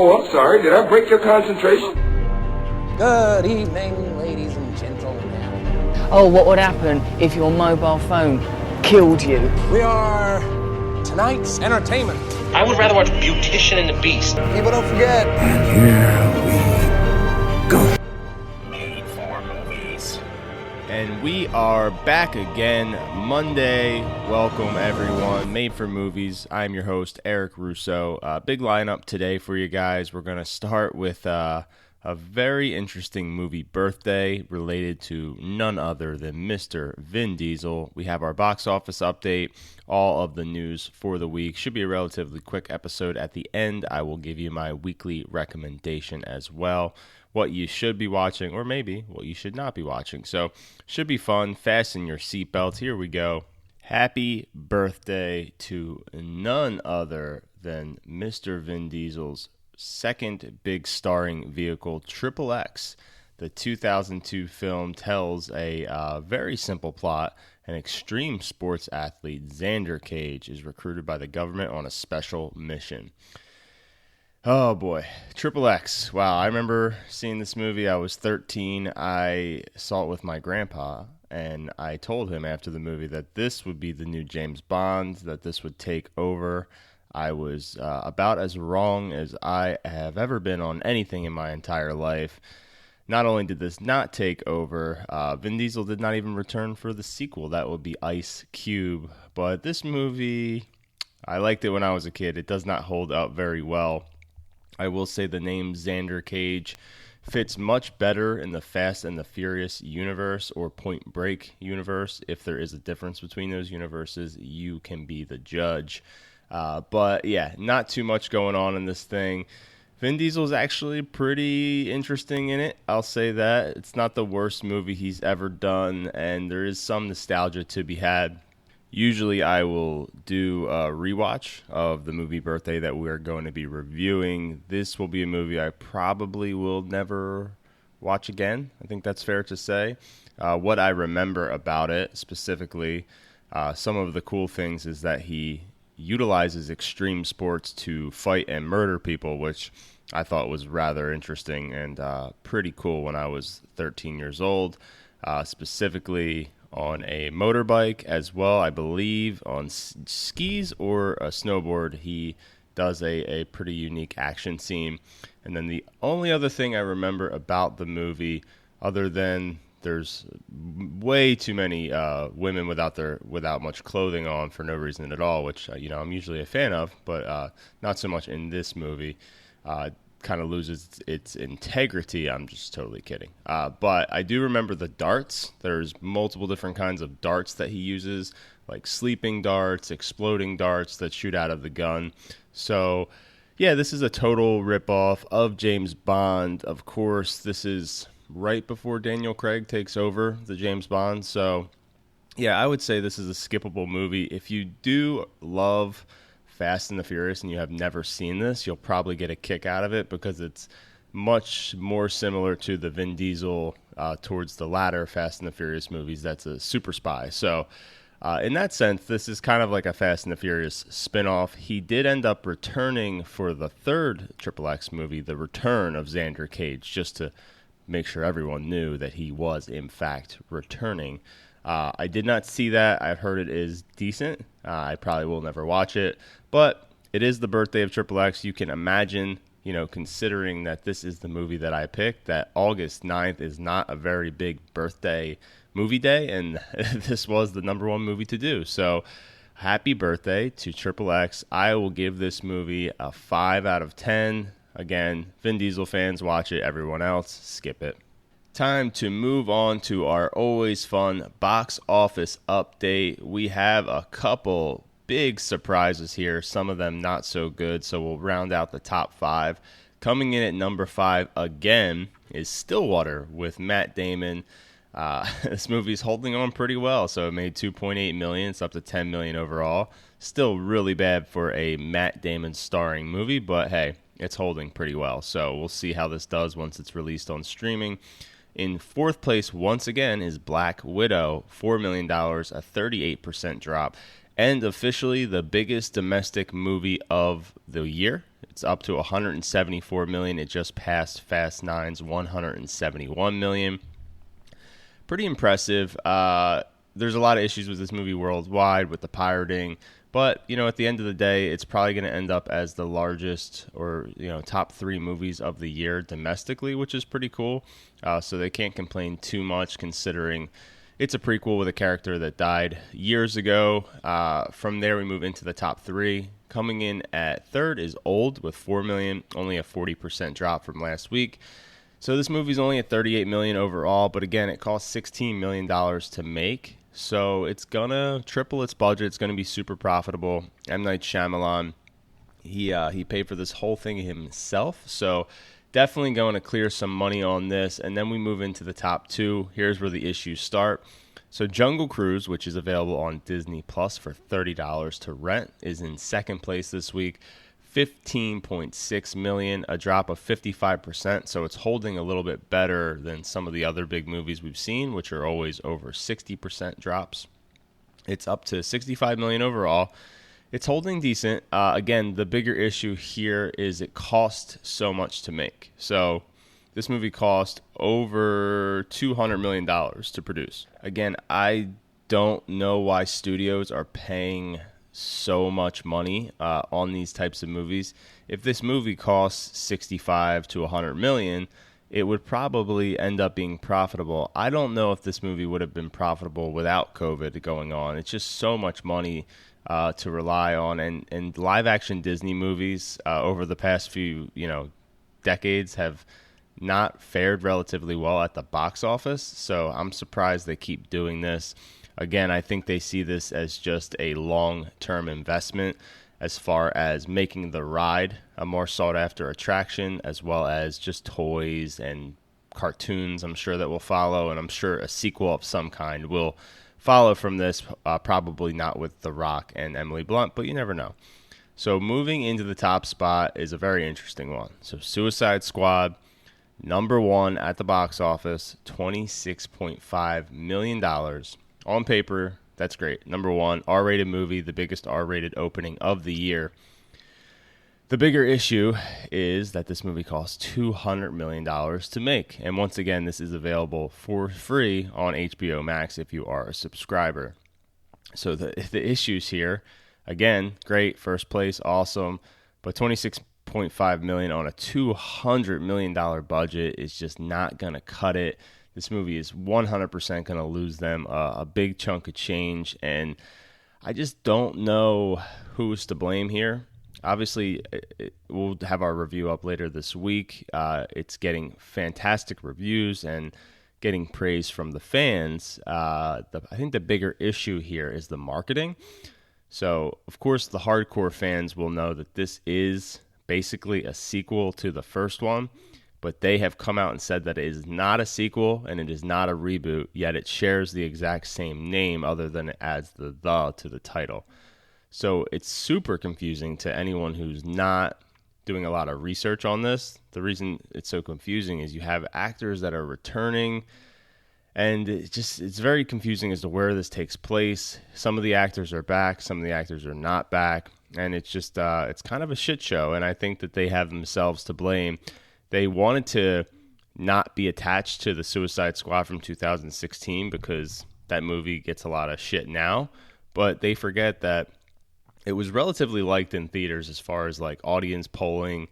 Oh, I'm sorry. Did I break your concentration? Good evening, ladies and gentlemen. Oh, what would happen if your mobile phone killed you? We are tonight's entertainment. I would rather watch Beautician and the Beast. People don't forget. And here we go. Made for movies. And we are back again Monday. Welcome everyone. Made for Movies. I'm your host Eric Russo. Big lineup today for you guys. We're going to start with a very interesting movie birthday related to none other than Mr. Vin Diesel. We have our box office update, all of the news for the week. Should be a relatively quick episode. At the end, I will give you my weekly recommendation as well. What you should be watching, or maybe what you should not be watching. So, should be fun. Fasten your seatbelts. Here we go. Happy birthday to none other than Mr. Vin Diesel's second big starring vehicle, XXX. The 2002 film tells a very simple plot. An extreme sports athlete, Xander Cage, is recruited by the government on a special mission. Oh boy, XXX. Wow, I remember seeing this movie. I was 13. I saw it with my grandpa, and I told him after the movie that this would be the new James Bond, that this would take over. I was about as wrong as I have ever been on anything in my entire life. Not only did this not take over, Vin Diesel did not even return for the sequel. That would be Ice Cube. But this movie, I liked it when I was a kid. It does not hold up very well. I will say the name Xander Cage fits much better in the Fast and the Furious universe or Point Break universe. If there is a difference between those universes, you can be the judge. But yeah, not too much going on in this thing. Vin Diesel is actually pretty interesting in it. I'll say that. It's not the worst movie he's ever done, and there is some nostalgia to be had. Usually I will do a rewatch of the movie birthday that we are going to be reviewing. This will be a movie I probably will never watch again. I think that's fair to say. What I remember about it specifically, some of the cool things is that he utilizes extreme sports to fight and murder people, which I thought was rather interesting and pretty cool when I was 13 years old, specifically on a motorbike as well. I believe on skis or a snowboard, he does a pretty unique action scene. And then the only other thing I remember about the movie, other than there's way too many women without much clothing on for no reason at all, which I'm usually a fan of, but not so much in this movie. Kind of loses its integrity. I'm just totally kidding. But I do remember the darts. There's multiple different kinds of darts that he uses, like sleeping darts, exploding darts that shoot out of the gun. So yeah, this is a total ripoff of James Bond. Of course, this is right before Daniel Craig takes over the James Bond. So yeah, I would say this is a skippable movie. If you do love Fast and the Furious and you have never seen this, you'll probably get a kick out of it because it's much more similar to the Vin Diesel towards the latter Fast and the Furious movies. That's a super spy. So in that sense, this is kind of like a Fast and the Furious spinoff. He did end up returning for the third XXX movie, The Return of Xander Cage, just to make sure everyone knew that he was in fact returning. I did not see that. I've heard it is decent. I probably will never watch it, but it is the birthday of XXX. You can imagine, considering that this is the movie that I picked, that August 9th is not a very big birthday movie day, and this was the number one movie to do. So happy birthday to XXX. I will give this movie a 5 out of 10. Again, Vin Diesel fans, watch it. Everyone else, skip it. Time to move on to our always fun box office update. We have a couple big surprises here, some of them not so good, so we'll round out the top 5. Coming in at number 5 again is Stillwater with Matt Damon. This movie's holding on pretty well, so it made $2.8 million. It's up to $10 million overall. Still really bad for a Matt Damon starring movie, but hey, it's holding pretty well. So we'll see how this does once it's released on streaming. In fourth place, once again, is Black Widow, $4 million, a 38% drop. and officially the biggest domestic movie of the year. It's up to $174 million. It just passed Fast 9's $171 million. Pretty impressive. There's a lot of issues with this movie worldwide with the pirating, but at the end of the day, it's probably going to end up as the largest or top 3 movies of the year domestically, which is pretty cool. So they can't complain too much considering it's a prequel with a character that died years ago. From there, we move into the top 3. Coming in at third is Old with $4 million, only a 40% drop from last week. So this movie's only at $38 million overall, but again, it cost $16 million to make. So it's going to triple its budget. It's going to be super profitable. M. Night Shyamalan, he paid for this whole thing himself. So definitely going to clear some money on this. And then we move into the top 2. Here's where the issues start. So Jungle Cruise, which is available on Disney Plus for $30 to rent, is in second place this week. $15.6 million, a drop of 55%. So it's holding a little bit better than some of the other big movies we've seen, which are always over 60% drops. It's up to $65 million overall. It's holding decent. Again, the bigger issue here is it cost so much to make. So this movie cost over $200 million to produce. Again, I don't know why studios are paying so much money on these types of movies. If this movie costs 65 to 100 million, it would probably end up being profitable. I don't know if this movie would have been profitable without COVID going on. It's just so much money to rely on, and live action Disney movies over the past few decades have not fared relatively well at the box office. So I'm surprised they keep doing this. Again, I think they see this as just a long-term investment as far as making the ride a more sought-after attraction, as well as just toys and cartoons, I'm sure, that will follow, and I'm sure a sequel of some kind will follow from this, probably not with The Rock and Emily Blunt, but you never know. So moving into the top spot is a very interesting one. So Suicide Squad, number 1 at the box office, $26.5 million. On paper, that's great. Number 1, R-rated movie, the biggest R-rated opening of the year. The bigger issue is that this movie costs $200 million to make. And once again, this is available for free on HBO Max if you are a subscriber. So the issues here, again, great, first place, awesome, but $26.5 million on a $200 million budget is just not going to cut it. This movie is 100% going to lose them a big chunk of change, and I just don't know who's to blame here. Obviously, we'll have our review up later this week. It's getting fantastic reviews and getting praise from the fans. I think the bigger issue here is the marketing. So, of course, the hardcore fans will know that this is basically a sequel to the first one, but they have come out and said that it is not a sequel and it is not a reboot, yet it shares the exact same name other than it adds the to the title. So it's super confusing to anyone who's not doing a lot of research on this. The reason it's so confusing is you have actors that are returning, and it's very confusing as to where this takes place. Some of the actors are back, some of the actors are not back, and it's just it's kind of a shit show, and I think that they have themselves to blame. They wanted to not be attached to the Suicide Squad from 2016 because that movie gets a lot of shit now, but they forget that it was relatively liked in theaters as far as like audience polling.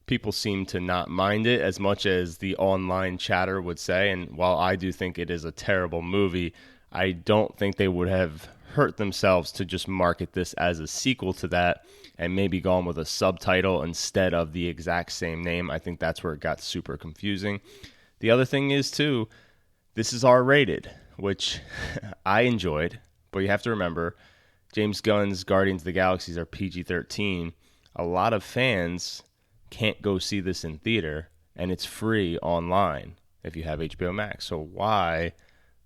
People seem to not mind it as much as the online chatter would say, and while I do think it is a terrible movie, I don't think they would have hurt themselves to just market this as a sequel to that and maybe gone with a subtitle instead of the exact same name. I think that's where it got super confusing. The other thing is, too, this is R-rated, which I enjoyed, but you have to remember, James Gunn's Guardians of the Galaxies are PG-13. A lot of fans can't go see this in theater, and it's free online if you have HBO Max. So why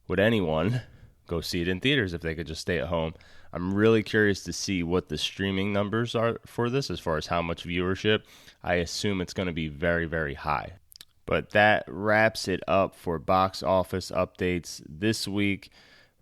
would anyone go see it in theaters if they could just stay at home? I'm really curious to see what the streaming numbers are for this as far as how much viewership. I assume it's going to be very, very high. But that wraps it up for box office updates this week.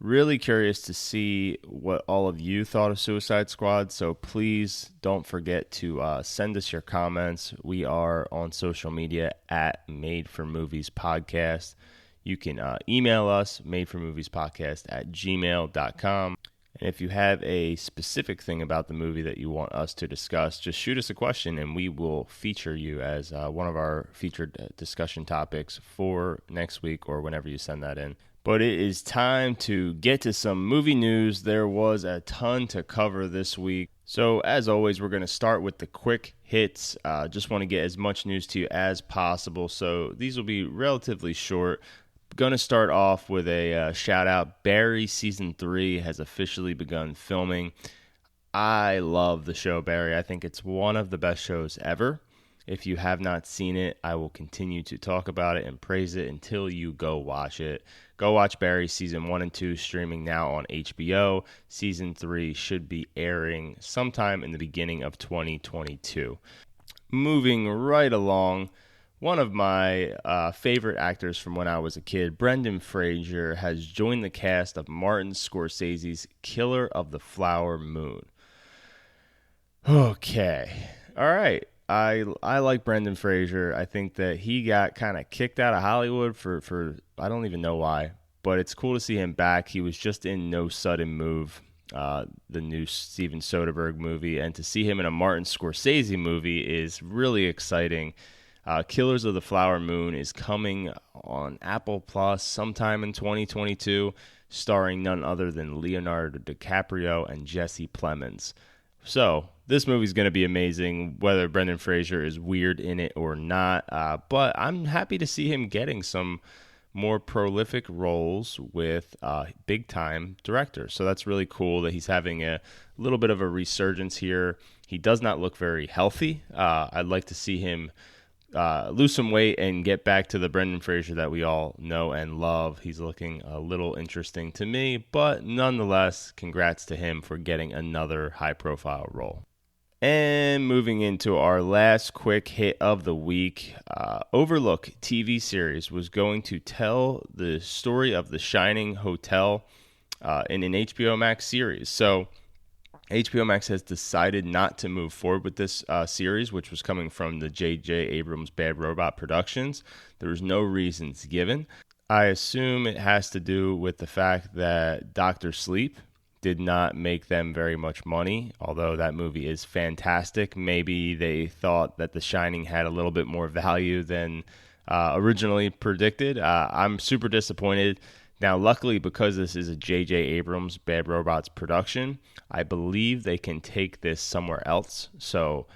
Really curious to see what all of you thought of Suicide Squad, so please don't forget to send us your comments. We are on social media at Made for Movies Podcast. You can email us, madeformoviespodcast@gmail.com. And if you have a specific thing about the movie that you want us to discuss, just shoot us a question and we will feature you as one of our featured discussion topics for next week or whenever you send that in. But it is time to get to some movie news. There was a ton to cover this week. So as always, we're going to start with the quick hits. Just want to get as much news to you as possible. So these will be relatively short. Going to start off with a shout out. Barry Season 3 has officially begun filming. I love the show Barry. I think it's one of the best shows ever. If you have not seen it, I will continue to talk about it and praise it until you go watch it. Go watch Barry Season 1 and 2 streaming now on HBO. Season 3 should be airing sometime in the beginning of 2022. Moving right along, one of my favorite actors from when I was a kid, Brendan Fraser, has joined the cast of Martin Scorsese's Killer of the Flower Moon. Okay. All right. I like Brendan Fraser. I think that he got kind of kicked out of Hollywood for I don't even know why, but it's cool to see him back. He was just in No Sudden Move, the new Steven Soderbergh movie, and to see him in a Martin Scorsese movie is really exciting. Killers of the Flower Moon is coming on Apple Plus sometime in 2022, starring none other than Leonardo DiCaprio and Jesse Plemons. So this movie's going to be amazing, whether Brendan Fraser is weird in it or not. But I'm happy to see him getting some more prolific roles with big-time directors. So that's really cool that he's having a little bit of a resurgence here. He does not look very healthy. I'd like to see him lose some weight and get back to the Brendan Fraser that we all know and love. He's looking a little interesting to me, but nonetheless, congrats to him for getting another high-profile role. And moving into our last quick hit of the week, Overlook TV series was going to tell the story of the Shining Hotel in an HBO Max series. So HBO Max has decided not to move forward with this series, which was coming from the J.J. Abrams Bad Robot Productions. There was no reasons given. I assume it has to do with the fact that Dr. Sleep did not make them very much money, although that movie is fantastic. Maybe they thought that The Shining had a little bit more value than originally predicted. I'm super disappointed. Now, luckily, because this is a J.J. Abrams Bad Robots production, I believe they can take this somewhere else. So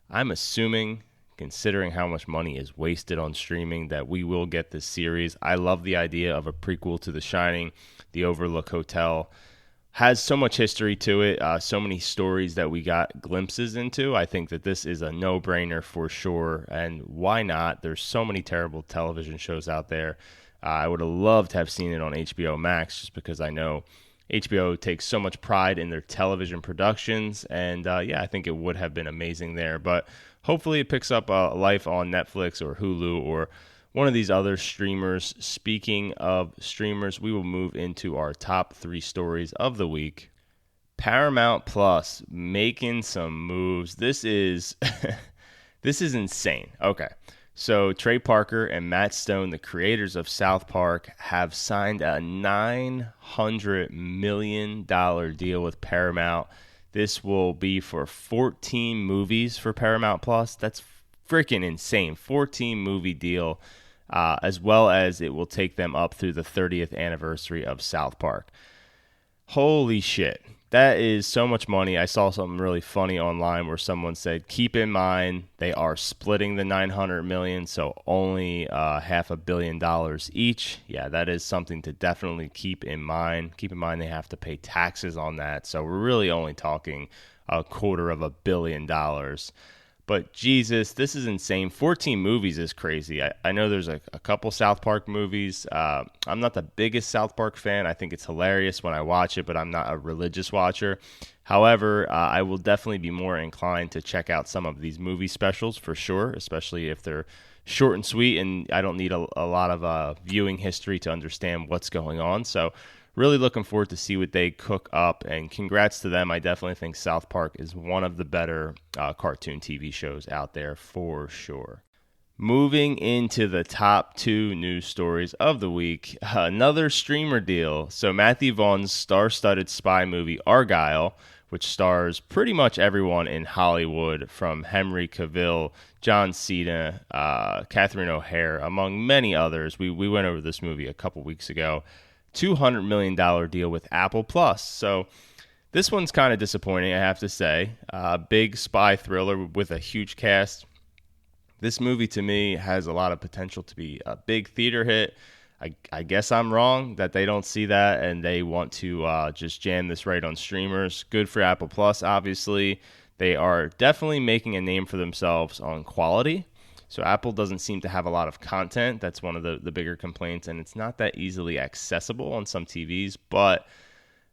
I'm assuming, considering how much money is wasted on streaming, that we will get this series. I love the idea of a prequel to The Shining. The Overlook Hotel has so much history to it, so many stories that we got glimpses into. I think that this is a no-brainer for sure, and why not? There's so many terrible television shows out there. I would have loved to have seen it on HBO Max just because I know HBO takes so much pride in their television productions, and I think it would have been amazing there. But hopefully it picks up a life on Netflix or Hulu or one of these other streamers. Speaking of streamers, we will move into our top 3 stories of the week. Paramount Plus making some moves. This is this is insane. Okay. So Trey Parker and Matt Stone, the creators of South Park, have signed a $900 million deal with Paramount. This will be for 14 movies for Paramount Plus. That's freaking insane. 14 movie deal, as well as it will take them up through the 30th anniversary of South Park. Holy shit. That is so much money. I saw something really funny online where someone said, keep in mind, they are splitting the $900 million, so only $500 million each. Yeah, that is something to definitely keep in mind. Keep in mind they have to pay taxes on that, so we're really only talking $250 million. But Jesus, this is insane. 14 movies is crazy. I know there's a couple South Park movies. I'm not the biggest South Park fan. I think it's hilarious when I watch it, but I'm not a religious watcher. However, I will definitely be more inclined to check out some of these movie specials for sure, especially if they're short and sweet and I don't need a lot of viewing history to understand what's going on. So really looking forward to see what they cook up, and congrats to them. I definitely think South Park is one of the better cartoon TV shows out there for sure. Moving into the top 2 news stories of the week, another streamer deal. So Matthew Vaughn's star-studded spy movie Argylle, which stars pretty much everyone in Hollywood, from Henry Cavill, John Cena, Catherine O'Hara, among many others. We went over this movie a couple weeks ago. $200 million deal with Apple Plus. So this one's kind of disappointing, I have to say. Big spy thriller with a huge cast. This movie, to me, has a lot of potential to be a big theater hit. I guess I'm wrong that they don't see that and they want to just jam this right on streamers. Good for Apple Plus, obviously. They are definitely making a name for themselves on quality. So Apple doesn't seem to have a lot of content. That's one of the bigger complaints, and it's not that easily accessible on some TVs, but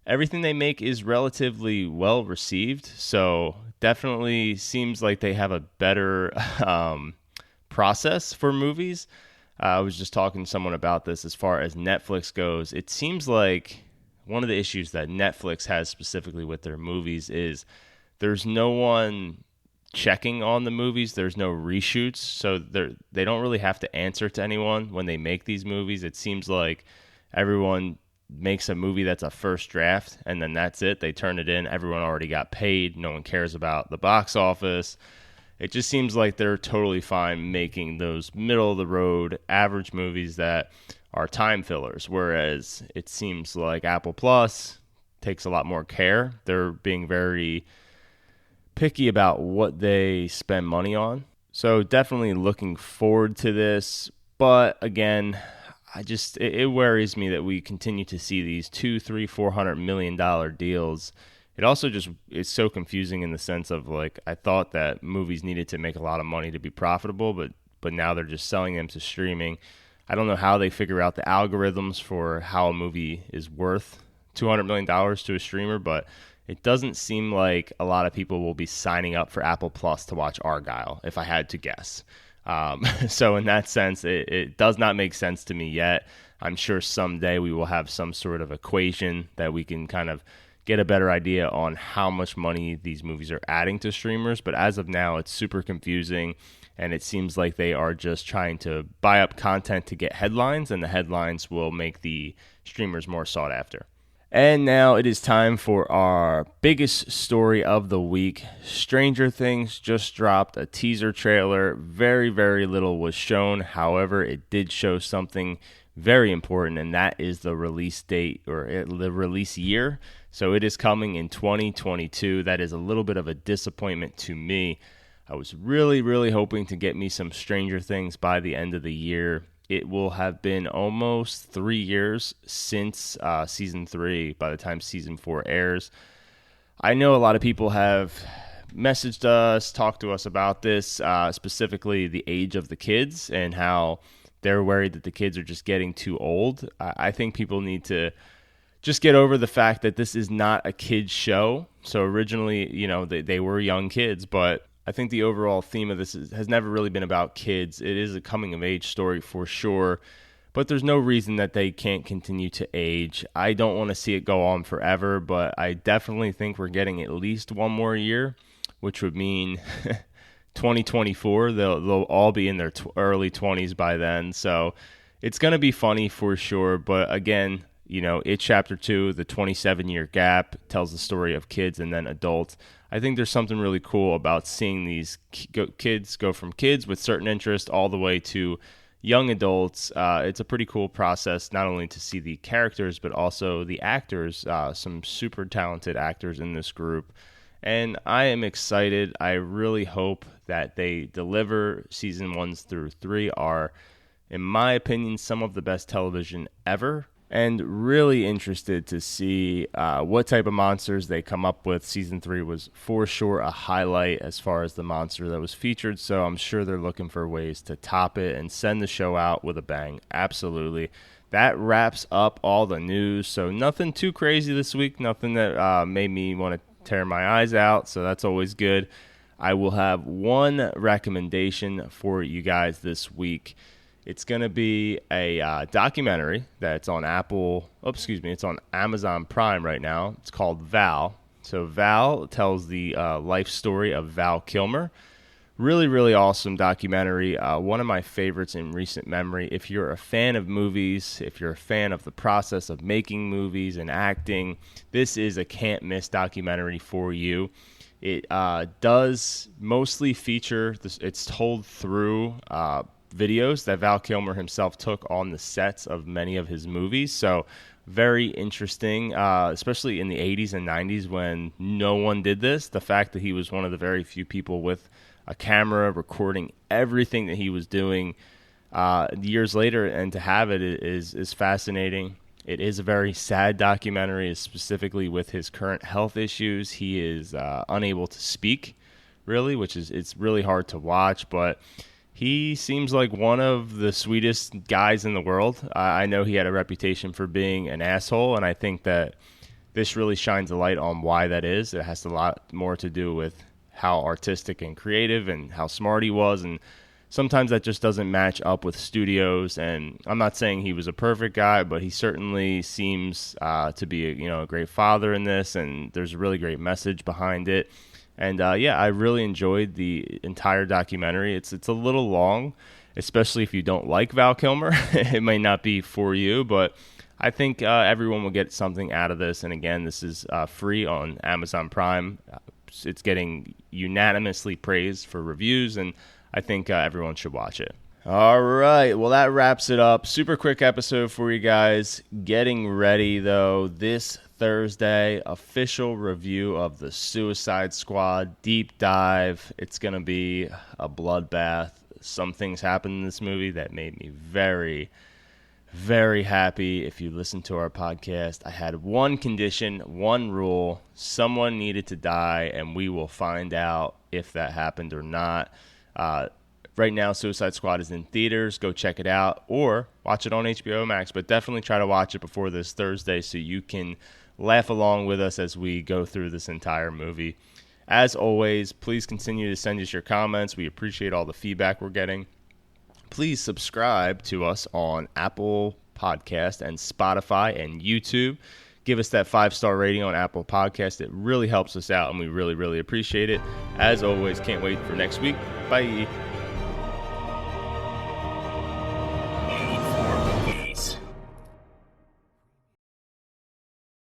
everything they make is relatively well received. So definitely seems like they have a better process for movies. I was just talking to someone about this as far as Netflix goes. It seems like one of the issues that Netflix has specifically with their movies is there's no one checking on the movies. There's no reshoots, so they don't really have to answer to anyone when they make these movies. It seems like everyone makes a movie that's a first draft, and then that's it. They turn it in. Everyone already got paid. No one cares about the box office. It just seems like they're totally fine making those middle-of-the-road, average movies that are time fillers, whereas it seems like Apple Plus takes a lot more care. They're being very picky about what they spend money on. So definitely looking forward to this, but again, it worries me that we continue to see these $200-400 million deals. It also just is so confusing in the sense of, like, I thought that movies needed to make a lot of money to be profitable, but now they're just selling them to streaming. I don't know how they figure out the algorithms for how a movie is worth $200 million to a streamer, but it doesn't seem like a lot of people will be signing up for Apple Plus to watch Argylle, if I had to guess. So in that sense, it does not make sense to me yet. I'm sure someday we will have some sort of equation that we can kind of get a better idea on how much money these movies are adding to streamers. But as of now, it's super confusing, and it seems like they are just trying to buy up content to get headlines, and the headlines will make the streamers more sought after. And now it is time for our biggest story of the week. Stranger Things just dropped a teaser trailer. Very, very little was shown. However, it did show something very important, and that is the release date, or the release year. So it is coming in 2022. That is a little bit of a disappointment to me. I was really, really hoping to get me some Stranger Things by the end of the year. It will have been almost 3 years since Season 3 by the time Season 4 airs. I know a lot of people have messaged us, talked to us about this, specifically the age of the kids and how they're worried that the kids are just getting too old. I think people need to just get over the fact that this is not a kid's show. So originally, they were young kids, but I think the overall theme of this has never really been about kids. It is a coming-of-age story for sure, but there's no reason that they can't continue to age. I don't want to see it go on forever, but I definitely think we're getting at least one more year, which would mean 2024. They'll all be in their early 20s by then, so it's going to be funny for sure. But again, It Chapter 2, the 27-year gap, tells the story of kids and then adults. I think there's something really cool about seeing these kids go from kids with certain interests all the way to young adults. It's a pretty cool process, not only to see the characters, but also the actors, some super talented actors in this group. And I am excited. I really hope that they deliver. Season 1s through 3 are, in my opinion, some of the best television ever. And really interested to see what type of monsters they come up with. Season 3 was for sure a highlight as far as the monster that was featured, so I'm sure they're looking for ways to top it and send the show out with a bang. Absolutely. That wraps up all the news, so nothing too crazy this week, nothing that made me want to tear my eyes out, so that's always good. I will have one recommendation for you guys this week. It's going to be a documentary that's on it's on Amazon Prime right now. It's called Val. So Val tells the life story of Val Kilmer. Really, really awesome documentary. One of my favorites in recent memory. If you're a fan of movies, if you're a fan of the process of making movies and acting, this is a can't-miss documentary for you. It does mostly feature, it's told through videos that Val Kilmer himself took on the sets of many of his movies. So very interesting, especially in the 80s and 90s when no one did this. The fact that he was one of the very few people with a camera recording everything that he was doing years later, and to have it is fascinating. It is a very sad documentary, specifically with his current health issues. He is unable to speak, really, it's really hard to watch, but he seems like one of the sweetest guys in the world. I know he had a reputation for being an asshole, and I think that this really shines a light on why that is. It has a lot more to do with how artistic and creative and how smart he was, and sometimes that just doesn't match up with studios. And I'm not saying he was a perfect guy, but he certainly seems to be a great father in this, and there's a really great message behind it. And I really enjoyed the entire documentary. It's a little long, especially if you don't like Val Kilmer. It may not be for you, but I think everyone will get something out of this. And again, this is free on Amazon Prime. It's getting unanimously praised for reviews, and I think everyone should watch it. All right, well, that wraps it up. Super quick episode for you guys. Getting ready, though, this Thursday, official review of the Suicide Squad deep dive. It's going to be a bloodbath. Some things happened in this movie that made me very, very happy. If you listen to our podcast, I had one condition, one rule. Someone needed to die, and we will find out if that happened or not. Right now, Suicide Squad is in theaters. Go check it out or watch it on HBO Max. But definitely try to watch it before this Thursday so you can laugh along with us as we go through this entire movie. As always, please continue to send us your comments. We appreciate all the feedback we're getting. Please subscribe to us on Apple Podcast and Spotify and YouTube. Give us that 5-star rating on Apple Podcast. It really helps us out, and we really, really appreciate it. As always, can't wait for next week. Bye.